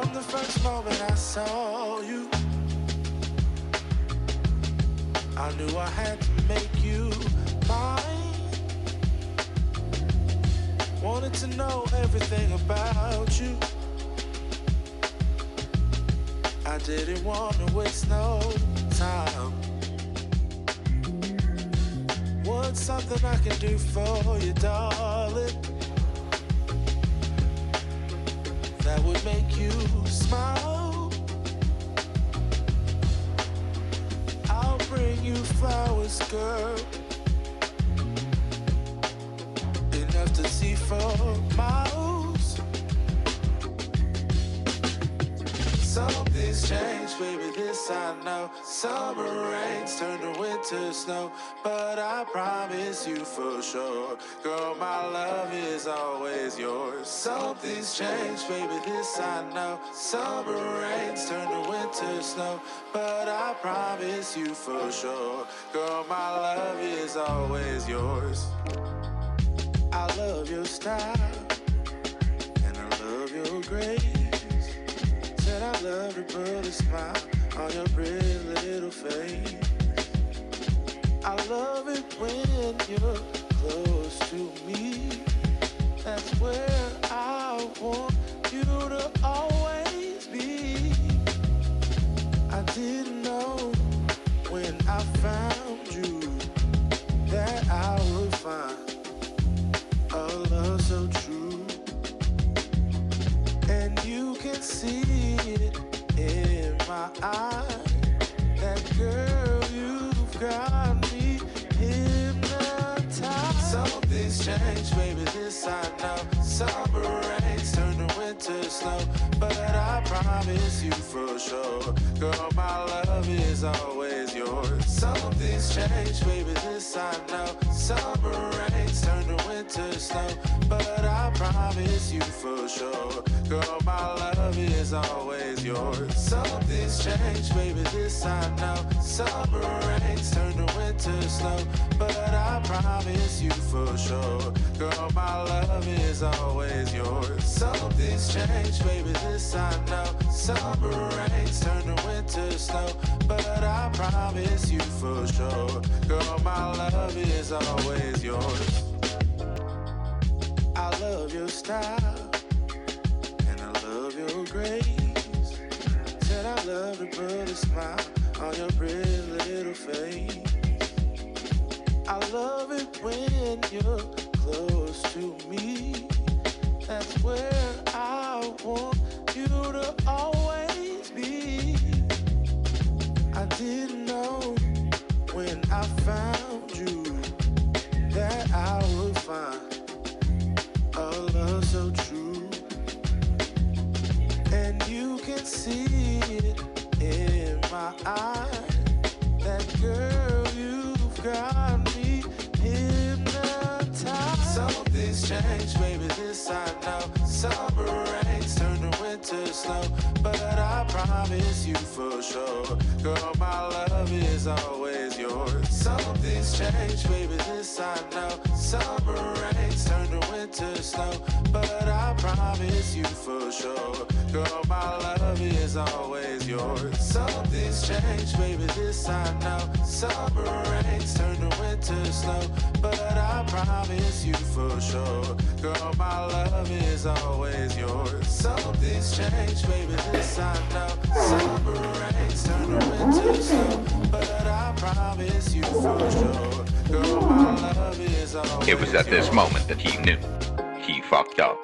From the first moment I saw you, I knew I had to make you mine. Wanted to know everything about you. I didn't want to waste no time. What's something I can do for you, darling, that would make you smile? I'll bring you flowers, girl, enough to see for miles. Something's changed, baby, this I know. Summer rains turn to winter snow, but I promise you for sure, girl, my love is always yours. Something's changed, baby, this I know. Summer rains turn to winter snow, but I promise you for sure, girl, my love is always yours. I love your style, and I love your grace. Said I love to put a smile on your pretty little face. I love it when you're close to me. That's where I want you to always be. I didn't know when I found you that I would find a love so true. And you can see it in my eyes. That girl, you've got me hypnotized. Something's changed, baby, this I know. Summer rains turn to winter snow, but I promise you for sure, girl, my love is always yours. Something's changed, baby, this I know. Summer rains turn to winter snow, but I promise you for sure, girl, my love is always yours. Something's changed, baby, this I know. Summer rains turn to winter snow, but I promise you for sure, girl, my love is always yours. Something's changed, baby, this I know. Summer rains turn to winter snow, but I promise you for sure, girl, my love is always yours. I love your style, and I love your grace. Said I love to put a smile on your pretty little face. I love it when you're close to me. That's where I want you to always be. I didn't know when I found you that I would find a love so true. And you can see it in my eyes. That girl, you've got me hypnotized. Something's changed, baby, this I know. Summer rains turn to winter snow, but I promise you for sure, girl, my love is always yours. Something's changed, baby, this I know. Summer rains turn to winter snow, but I promise you for sure, girl, my love is always yours. Something's changed, baby, this I know. Summer rains turn to winter snow, but I promise you for sure, girl, my love is always yours. Something's changed, baby, this I know. Summer rains turn to winter snow, but I promise you for sure, girl, my love is always yours. It was at this moment that he knew he fucked up.